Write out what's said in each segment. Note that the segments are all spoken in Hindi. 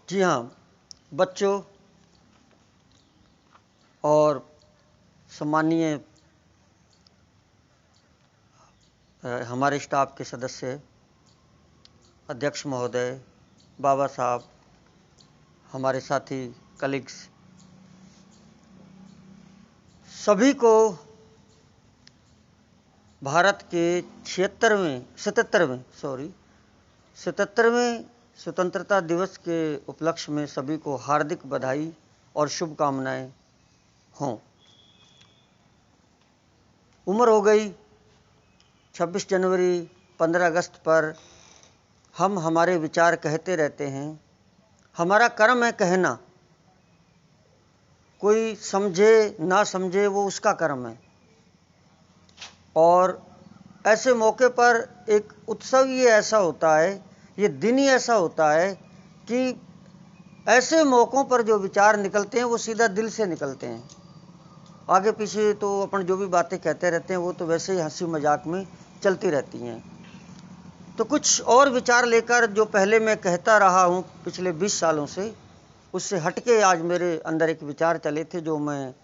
जी हाँ, बच्चों और सम्मानीय हमारे स्टाफ के सदस्य, अध्यक्ष महोदय, बाबा साहब, हमारे साथी कलीग्स, सभी को भारत के 77वें स्वतंत्रता दिवस के उपलक्ष्य में सभी को हार्दिक बधाई और शुभकामनाएं हों। उम्र हो गई 26 जनवरी 15 अगस्त पर हम हमारे विचार कहते रहते हैं। हमारा कर्म है कहना, कोई समझे ना समझे वो उसका कर्म है। और ऐसे मौके पर एक उत्सव ही ऐसा होता है, ये दिन ही ऐसा होता है कि ऐसे मौक़ों पर जो विचार निकलते हैं वो सीधा दिल से निकलते हैं। आगे पीछे तो अपन जो भी बातें कहते रहते हैं वो तो वैसे ही हंसी मजाक में चलती रहती हैं। तो कुछ और विचार लेकर जो पहले मैं कहता रहा हूँ पिछले 20 सालों से, उससे हटके आज मेरे अंदर एक विचार चले थे जो मैं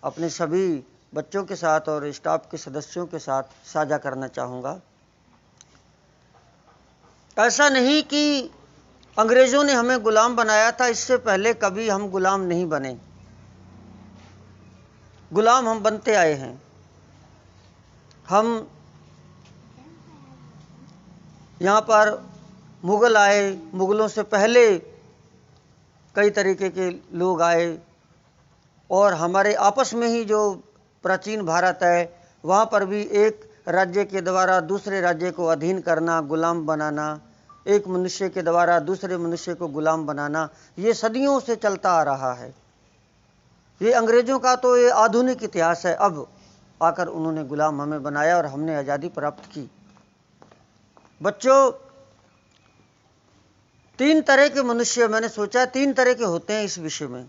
अपने सभी बच्चों के साथ और स्टाफ के सदस्यों के साथ साझा करना चाहूँगा। ऐसा नहीं कि अंग्रेज़ों ने हमें गुलाम बनाया था, इससे पहले कभी हम गुलाम नहीं बने। गुलाम हम बनते आए हैं। हम यहाँ पर मुग़ल आए, मुग़लों से पहले कई तरीके के लोग आए और हमारे आपस में ही जो प्राचीन भारत है वहाँ पर भी एक राज्य के द्वारा दूसरे राज्य को अधीन करना, गुलाम बनाना, एक मनुष्य के द्वारा दूसरे मनुष्य को गुलाम बनाना, ये सदियों से चलता आ रहा है। ये अंग्रेज़ों का तो ये आधुनिक इतिहास है। अब आकर उन्होंने गुलाम हमें बनाया और हमने आज़ादी प्राप्त की। बच्चों, 3 तरह के मनुष्य, मैंने सोचा 3 तरह के होते हैं इस विषय में।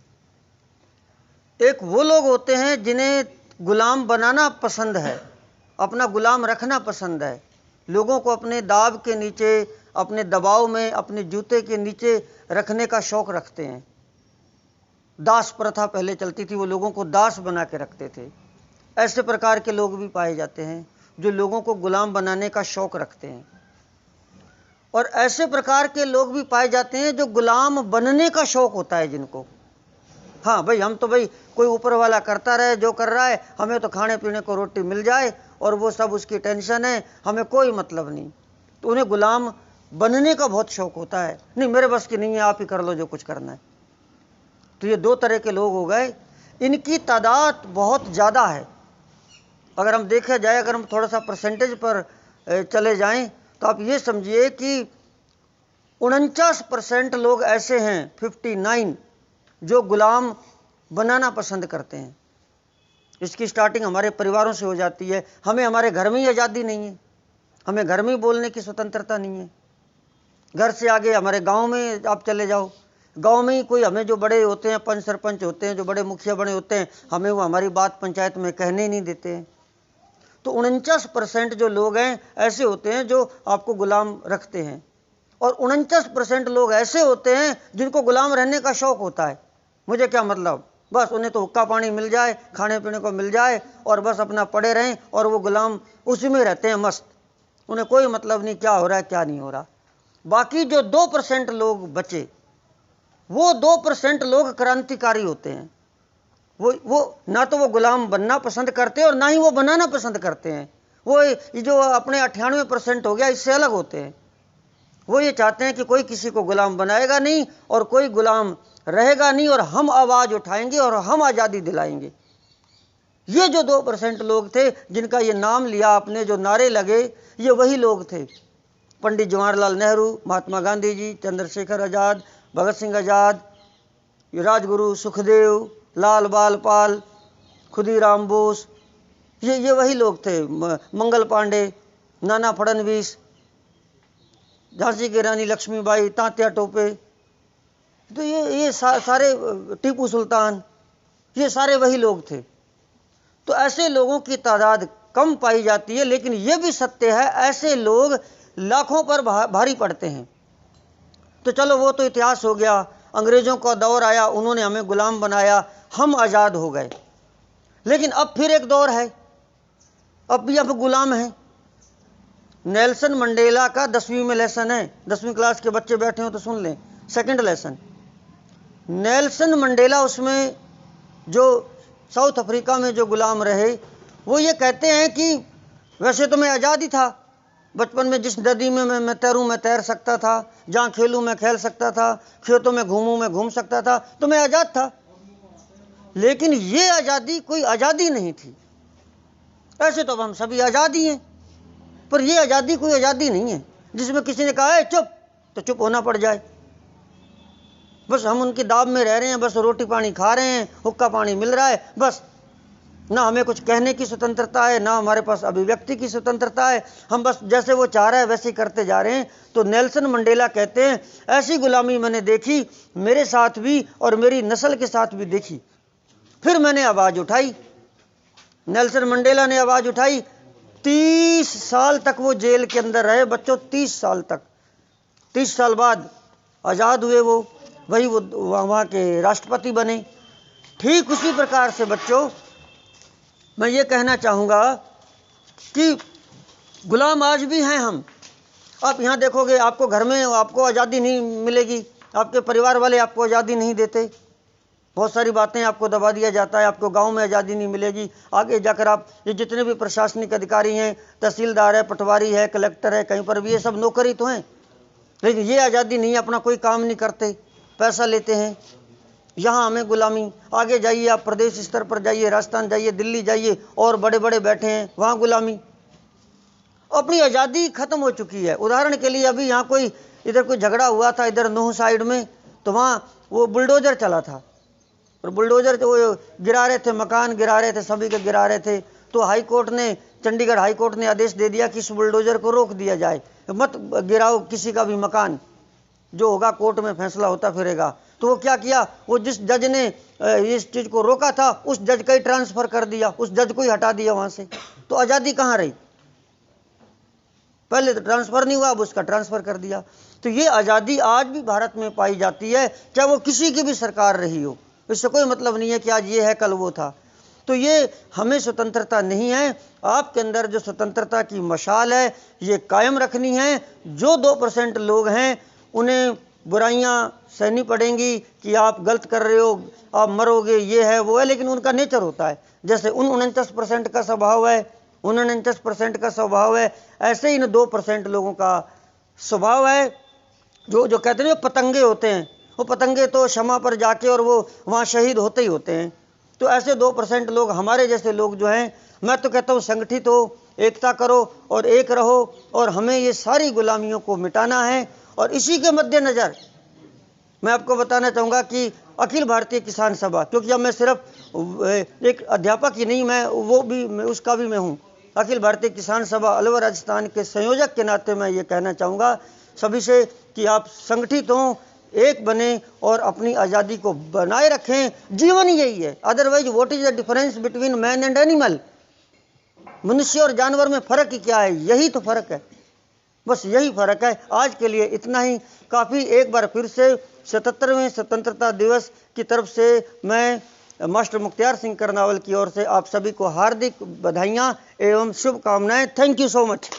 एक वो लोग होते हैं जिन्हें गुलाम बनाना पसंद है, अपना गुलाम रखना पसंद है, लोगों को अपने दाब के नीचे, अपने दबाव में, अपने जूते के नीचे रखने का शौक रखते हैं। दास प्रथा पहले चलती थी, वो लोगों को दास बना के रखते थे। ऐसे प्रकार के लोग भी पाए जाते हैं जो लोगों को गुलाम बनाने का शौक रखते हैं। और ऐसे प्रकार के लोग भी पाए जाते हैं जो गुलाम बनने का शौक होता है जिनको। हाँ भाई, हम तो भाई कोई ऊपर वाला करता रहे जो कर रहा है, हमें तो खाने पीने को रोटी मिल जाए और वो सब उसकी टेंशन है, हमें कोई मतलब नहीं। तो उन्हें गुलाम बनने का बहुत शौक होता है। नहीं, मेरे बस की नहीं है, आप ही कर लो जो कुछ करना है। तो ये 2 तरह के लोग हो गए। इनकी तादाद बहुत ज़्यादा है। अगर हम देखा जाए, अगर हम थोड़ा सा परसेंटेज पर चले जाएं तो आप ये समझिए कि 49% लोग ऐसे हैं, 59, जो गुलाम बनाना पसंद करते हैं। इसकी स्टार्टिंग हमारे परिवारों से हो जाती है। हमें हमारे घर में ही आज़ादी नहीं है, हमें घर में ही बोलने की स्वतंत्रता नहीं है। घर से आगे हमारे गांव में आप चले जाओ, गांव में ही कोई हमें जो बड़े होते हैं, पंच सरपंच होते हैं, जो बड़े मुखिया बड़े होते हैं, हमें वो हमारी बात पंचायत में कहने ही नहीं देते हैं। तो 49% जो लोग हैं ऐसे होते हैं जो आपको गुलाम रखते हैं। और 49% लोग ऐसे होते हैं जिनको गुलाम रहने का शौक होता है। मुझे क्या मतलब, बस उन्हें तो हुक्का पानी मिल जाए, खाने पीने को मिल जाए और बस अपना पड़े रहें और वो गुलाम उसी में रहते हैं मस्त। उन्हें कोई मतलब नहीं क्या हो रहा है क्या नहीं हो रहा। बाकी जो 2% लोग बचे, वो 2% लोग क्रांतिकारी होते हैं। वो ना तो वो गुलाम बनना पसंद करते हैं और ना ही वो बनाना पसंद करते हैं। वो ये जो अपने 98% हो गया, इससे अलग होते हैं। वो ये चाहते हैं कि कोई किसी को गुलाम बनाएगा नहीं और कोई गुलाम रहेगा नहीं, और हम आवाज़ उठाएंगे और हम आज़ादी दिलाएंगे। ये जो 2% लोग थे जिनका ये नाम लिया आपने, जो नारे लगे, ये वही लोग थे। पंडित जवाहरलाल नेहरू, महात्मा गांधी जी, चंद्रशेखर आज़ाद, भगत सिंह आज़ाद, राजगुरु सुखदेव, लाल बाल पाल, खुदीराम बोस, ये वही लोग थे। मंगल पांडे, नाना फडणवीस, झांसी की रानी लक्ष्मीबाई, तात्या टोपे, तो ये सारे, टीपू सुल्तान, ये सारे वही लोग थे। तो ऐसे लोगों की तादाद कम पाई जाती है, लेकिन ये भी सत्य है ऐसे लोग लाखों पर भारी पड़ते हैं। तो चलो वो तो इतिहास हो गया, अंग्रेज़ों का दौर आया, उन्होंने हमें गुलाम बनाया, हम आज़ाद हो गए। लेकिन अब फिर एक दौर है, अब भी अब गुलाम हैं। नेल्सन मंडेला का 10वीं में लेसन है, 10वीं क्लास के बच्चे बैठे हो तो सुन लें, सेकंड लेसन। नेल्सन मंडेला उसमें जो साउथ अफ्रीका में जो गुलाम रहे, वो ये कहते हैं कि वैसे तो मैं आज़ाद ही था, बचपन में जिस नदी में मैं तैरूं मैं तैर सकता था, जहाँ खेलूं मैं खेल सकता था, खेतों में घूमूं मैं घूम सकता था, तो मैं आज़ाद था। लेकिन ये आज़ादी कोई आज़ादी नहीं थी। ऐसे तो अब हम सभी आज़ाद ही हैं, पर ये आज़ादी कोई आज़ादी नहीं है जिसमें किसी ने कहा है चुप तो चुप होना पड़ जाए। बस हम उनकी दाब में रह रहे हैं, बस रोटी पानी खा रहे हैं, हुक्का पानी मिल रहा है, बस ना हमें कुछ कहने की स्वतंत्रता है, ना हमारे पास अभिव्यक्ति की स्वतंत्रता है, हम बस जैसे वो चाह रहा है वैसे ही करते जा रहे हैं। तो नेल्सन मंडेला कहते हैं ऐसी गुलामी मैंने देखी, मेरे साथ भी और मेरी नस्ल के साथ भी देखी। फिर मैंने आवाज़ उठाई, नेल्सन मंडेला ने आवाज़ उठाई। 30 साल तक वो जेल के अंदर रहे बच्चों, 30 साल तक। 30 साल बाद आज़ाद हुए वो, वही वो वहाँ के राष्ट्रपति बने। ठीक उसी प्रकार से बच्चों मैं ये कहना चाहूँगा कि गुलाम आज भी हैं हम। आप यहाँ देखोगे आपको घर में आपको आज़ादी नहीं मिलेगी, आपके परिवार वाले आपको आज़ादी नहीं देते, बहुत सारी बातें आपको दबा दिया जाता है, आपको गांव में आज़ादी नहीं मिलेगी। आगे जाकर आप ये जितने भी प्रशासनिक अधिकारी हैं, तहसीलदार है, पटवारी है, कलेक्टर है, कहीं पर भी ये सब नौकरी तो हैं, लेकिन ये आज़ादी नहीं, अपना कोई काम नहीं करते, पैसा लेते हैं। यहाँ हमें गुलामी। आगे जाइए आप प्रदेश स्तर पर जाइए, राजस्थान जाइए, दिल्ली जाइए, और बड़े बड़े बैठे हैं, वहाँ गुलामी। अपनी आज़ादी खत्म हो चुकी है। उदाहरण के लिए अभी यहाँ कोई इधर कोई झगड़ा हुआ था, इधर नूह साइड में, तो वहाँ वो बुलडोजर चला था, और बुलडोजर तो वो गिरा रहे थे, मकान गिरा रहे थे, सभी के गिरा रहे थे। तो हाई कोर्ट ने, चंडीगढ़ हाई कोर्ट ने आदेश दे दिया कि इस बुलडोजर को रोक दिया जाए, मत गिराओ किसी का भी मकान, जो होगा कोर्ट में फैसला होता फिरेगा। तो वो क्या किया, वो जिस जज ने इस चीज़ को रोका था उस जज का ही ट्रांसफ़र कर दिया, उस जज को ही हटा दिया वहाँ से। तो आज़ादी कहाँ रही? पहले तो ट्रांसफ़र नहीं हुआ, अब उसका ट्रांसफ़र कर दिया। तो ये आज़ादी आज भी भारत में पाई जाती है, चाहे वो किसी की भी सरकार रही हो। इससे कोई मतलब नहीं है कि आज ये है कल वो था। तो ये हमें स्वतंत्रता नहीं है, आपके अंदर जो स्वतंत्रता की मशाल है ये कायम रखनी है। जो 2% लोग हैं उन्हें बुराइयां सहनी पड़ेंगी कि आप गलत कर रहे हो, आप मरोगे, ये है वो है, लेकिन उनका नेचर होता है। जैसे उन 49% का स्वभाव है, 49% का स्वभाव है, ऐसे ही इन 2% लोगों का स्वभाव है। जो कहते हैं पतंगे होते हैं, वो पतंगे तो क्षमा पर जाके और वो वहाँ शहीद होते ही होते हैं। तो ऐसे 2% लोग, हमारे जैसे लोग जो हैं, मैं तो कहता हूँ संगठित हो, एकता करो और एक रहो, और हमें ये सारी गुलामियों को मिटाना है। और इसी के मद्देनज़र मैं आपको बताना चाहूँगा कि अखिल भारतीय किसान सभा, क्योंकि अब मैं सिर्फ एक अध्यापक ही नहीं, मैं वो भी उसका भी मैं हूँ, अखिल भारतीय किसान सभा अलवर राजस्थान के संयोजक के नाते मैं ये कहना चाहूँगा सभी से कि आप संगठित हों, एक बने और अपनी आज़ादी को बनाए रखें। जीवन यही है, otherwise what is the difference between man and animal? मनुष्य और जानवर में फ़र्क ही क्या है? यही तो फ़र्क है, बस यही फ़र्क है। आज के लिए इतना ही काफ़ी। एक बार फिर से 77वें स्वतंत्रता दिवस की तरफ से मैं मास्टर मुख्तियार सिंह करनावल की ओर से आप सभी को हार्दिक बधाइयाँ एवं शुभकामनाएं। Thank you so much.